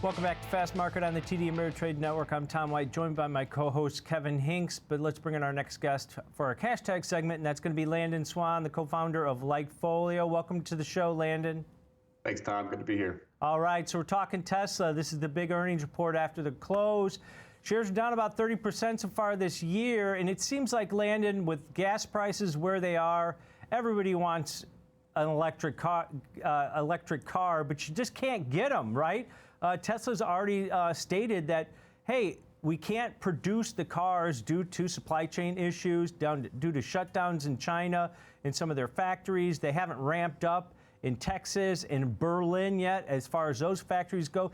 Welcome back to Fast Market on the TD Ameritrade Network. I'm Tom White, joined by my co-host Kevin Hinks. But let's bring in our next guest for our cash tag segment, and that's going to be Landon Swan, the co-founder of LikeFolio. Welcome to the show, Landon. Thanks, Tom. Good to be here. All right, so we're talking Tesla. This is the big earnings report after the close. Shares are down about 30% so far this year, and it seems like, Landon, with gas prices where they are, everybody wants an electric car, but you just can't get them, right? Tesla's already stated that, hey, we can't produce the cars due to supply chain issues, due to shutdowns in China in some of their factories. They haven't ramped up in Texas and Berlin yet as far as those factories go.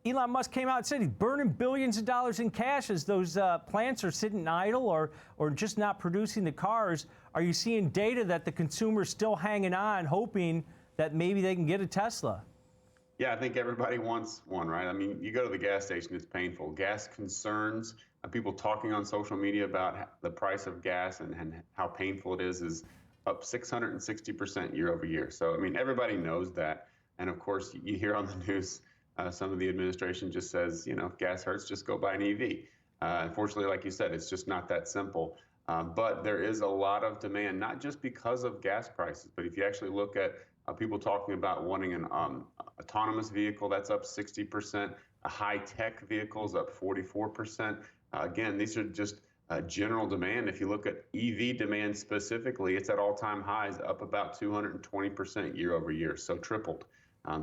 Elon Musk came out and said he's burning billions of dollars in cash as those plants are sitting idle or just not producing the cars. Are you seeing data that the consumer's still hanging on, hoping that maybe they can get a Tesla? Yeah, I think everybody wants one, right? I mean, you go to the gas station, it's painful. Gas concerns, people talking on social media about the price of gas and how painful it is up 660% year over year. So, I mean, everybody knows that. And of course, you hear on the news, some of the administration just says, you know, if gas hurts, just go buy an EV. Unfortunately, like you said, it's just not that simple. But there is a lot of demand, not just because of gas prices, but if you actually look at people talking about wanting an autonomous vehicle, that's up 60%. A high-tech vehicle is up 44%. Again, these are just general demand. If you look at EV demand specifically, it's at all-time highs, up about 220% year over year, so tripled.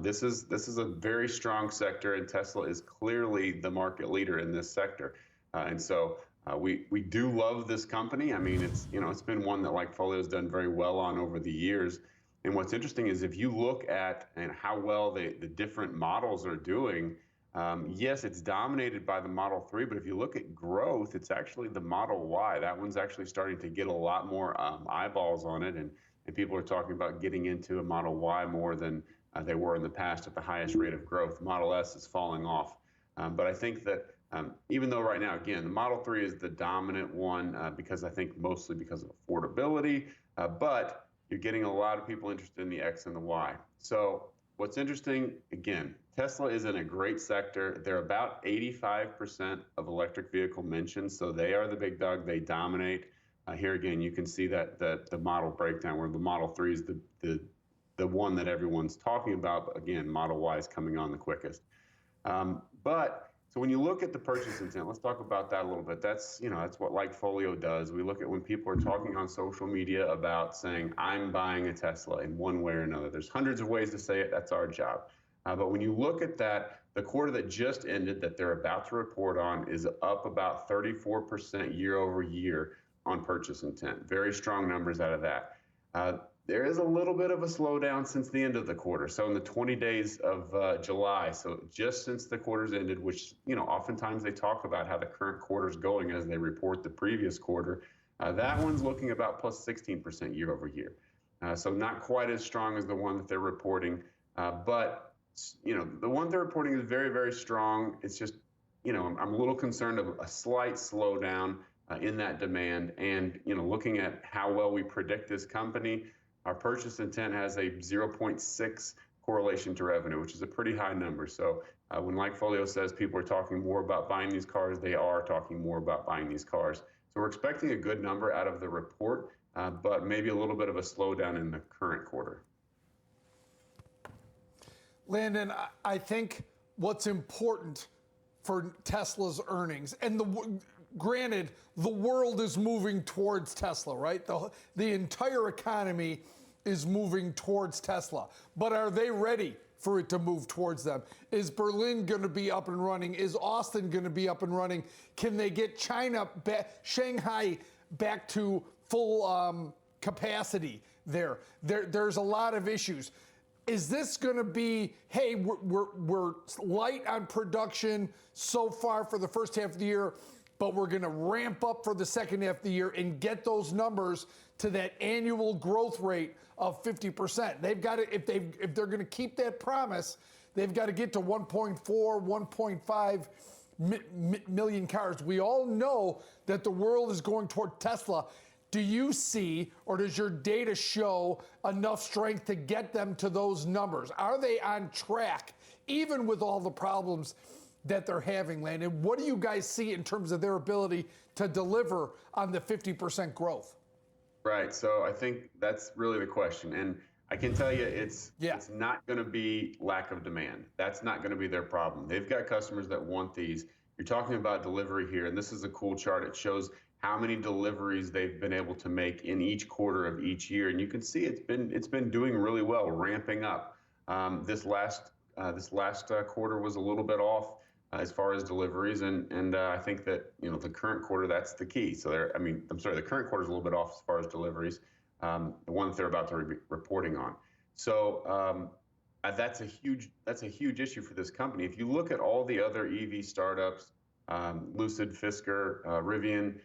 This is a very strong sector, and Tesla is clearly the market leader in this sector. And so we do love this company. I mean, it's been one that LikeFolio has done very well on over the years. And what's interesting is if you look at how well the different models are doing, yes, it's dominated by the Model 3, but if you look at growth, it's actually the Model Y. That one's actually starting to get a lot more eyeballs on it, and people are talking about getting into a Model Y more than they were in the past at the highest rate of growth. Model S is falling off. But I think that even though right now, again, the Model 3 is the dominant one because I think mostly because of affordability, but you're getting a lot of people interested in the X and the Y. So what's interesting, again, Tesla is in a great sector. They're about 85% of electric vehicle mentioned, so they are the big dog. They dominate. Here again, you can see that the model breakdown where the Model 3 is the one that everyone's talking about. But again, Model Y is coming on the quickest. So when you look at the purchase intent, let's talk about that a little bit. That's what LikeFolio does. We look at when people are talking on social media about saying, I'm buying a Tesla in one way or another. There's hundreds of ways to say it. That's our job. But when you look at that, the quarter that just ended that they're about to report on is up about 34% year over year on purchase intent. Very strong numbers out of that. There is a little bit of a slowdown since the end of the quarter. So in the 20 days of July, so just since the quarter's ended, which, oftentimes they talk about how the current quarter's going as they report the previous quarter, that one's looking about plus 16% year over year. So not quite as strong as the one that they're reporting. But, the one they're reporting is very, very strong. It's just, I'm a little concerned of a slight slowdown in that demand. And, looking at how well we predict this company, our purchase intent has a 0.6 correlation to revenue, which is a pretty high number. So when LikeFolio says people are talking more about buying these cars, they are talking more about buying these cars. So we're expecting a good number out of the report, but maybe a little bit of a slowdown in the current quarter. Landon, I think what's important for Tesla's earnings, and granted, the world is moving towards Tesla, right? The entire economy is moving towards Tesla. But are they ready for it to move towards them? Is Berlin going to be up and running? Is Austin going to be up and running? Can they get Shanghai back to full capacity there? There's a lot of issues. Is this going to be, hey, we're light on production so far for the first half of the year, but we're going to ramp up for the second half of the year and get those numbers to that annual growth rate of 50%. They've got to, if they're going to keep that promise, they've got to get to 1.4, 1.5 million cars. We all know that the world is going toward Tesla. do you see, or does your data show enough strength to get them to those numbers? Are they on track, even with all the problems that they're having, Landon? What do you guys see in terms of their ability to deliver on the 50% growth? Right. So I think that's really the question. And I can tell you it's not going to be lack of demand. That's not going to be their problem. They've got customers that want these. You're talking about delivery here, and this is a cool chart. It shows how many deliveries they've been able to make in each quarter of each year, and you can see it's been doing really well, ramping up. This last quarter was a little bit off as far as deliveries, and I think that the current quarter, that's the key. So the current quarter is a little bit off as far as deliveries, the one that they're about to be reporting on. So that's a huge issue for this company. If you look at all the other EV startups, Lucid, Fisker, Rivian,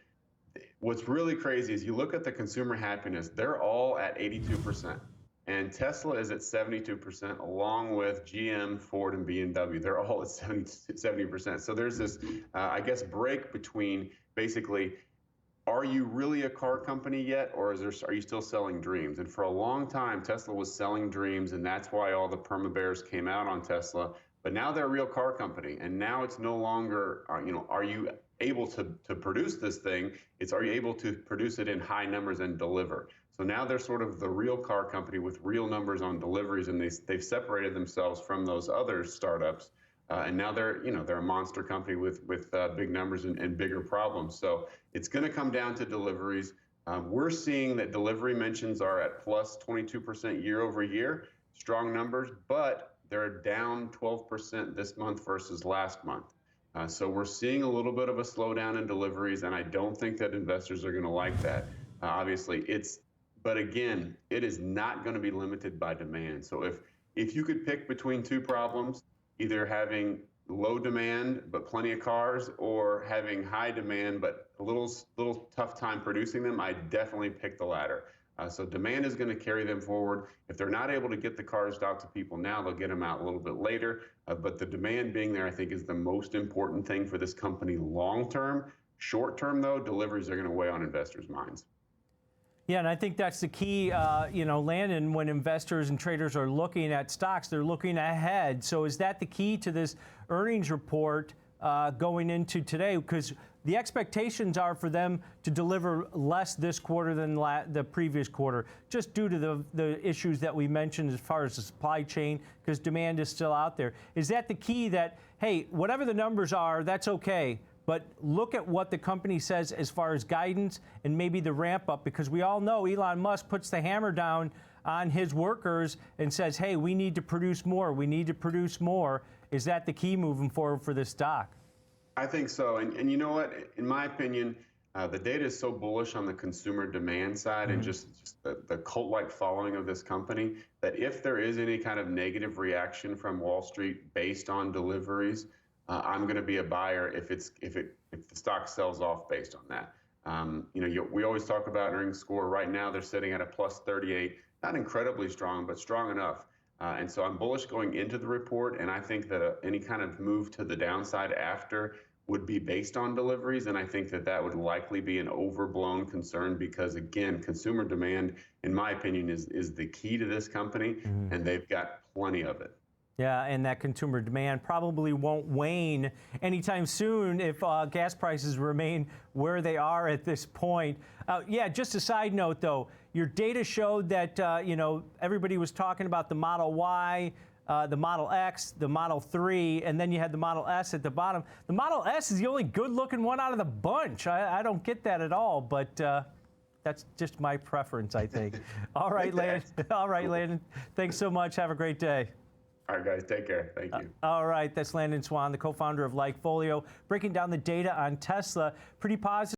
what's really crazy is you look at the consumer happiness, they're all at 82%. And Tesla is at 72%, along with GM, Ford, and BMW. They're all at 70%. So there's this, I guess, break between basically, are you really a car company yet, or are you still selling dreams? And for a long time, Tesla was selling dreams, and that's why all the perma bears came out on Tesla. But now they're a real car company, and now it's no longer, are you able to produce this thing? It's, are you able to produce it in high numbers and deliver? So now they're sort of the real car company with real numbers on deliveries, and they've separated themselves from those other startups. And now they're a monster company with big numbers and bigger problems. So it's going to come down to deliveries. We're seeing that delivery mentions are at plus 22% year over year, strong numbers, but they're down 12% this month versus last month. So we're seeing a little bit of a slowdown in deliveries, and I don't think that investors are going to like that. Obviously, but again, it is not going to be limited by demand. So if you could pick between two problems, either having low demand but plenty of cars, or having high demand but a little tough time producing them, I definitely pick the latter. So demand is going to carry them forward. If they're not able to get the cars out to people now, they'll get them out a little bit later. But the demand being there, I think, is the most important thing for this company long term. Short term, though, deliveries are going to weigh on investors' minds. Yeah, and I think that's the key, Landon, when investors and traders are looking at stocks, they're looking ahead. So is that the key to this earnings report going into today? Because the expectations are for them to deliver less this quarter than the previous quarter, just due to the issues that we mentioned as far as the supply chain, because demand is still out there. Is that the key, that, hey, whatever the numbers are, that's okay, but look at what the company says as far as guidance and maybe the ramp up, because we all know Elon Musk puts the hammer down on his workers and says, hey, we need to produce more. We need to produce more. Is that the key moving forward for this stock? I think so. And you know what? In my opinion, the data is so bullish on the consumer demand side and just the cult-like following of this company, that if there is any kind of negative reaction from Wall Street based on deliveries, I'm going to be a buyer if the stock sells off based on that. We always talk about earnings score. Right now, they're sitting at a plus 38, not incredibly strong, but strong enough. And so I'm bullish going into the report, and I think that any kind of move to the downside after would be based on deliveries, and I think that would likely be an overblown concern, because again, consumer demand, in my opinion, is the key to this company, and they've got plenty of it. Yeah, and that consumer demand probably won't wane anytime soon if gas prices remain where they are at this point. Yeah, just a side note though, your data showed that everybody was talking about the Model Y, the Model X, the Model 3, and then you had the Model S at the bottom. The Model S is the only good-looking one out of the bunch. I don't get that at all, but that's just my preference, I think. All right, Landon. All right, Landon. Thanks so much. Have a great day. All right, guys, take care. Thank you. All right, that's Landon Swan, the co-founder of LikeFolio, breaking down the data on Tesla. Pretty positive.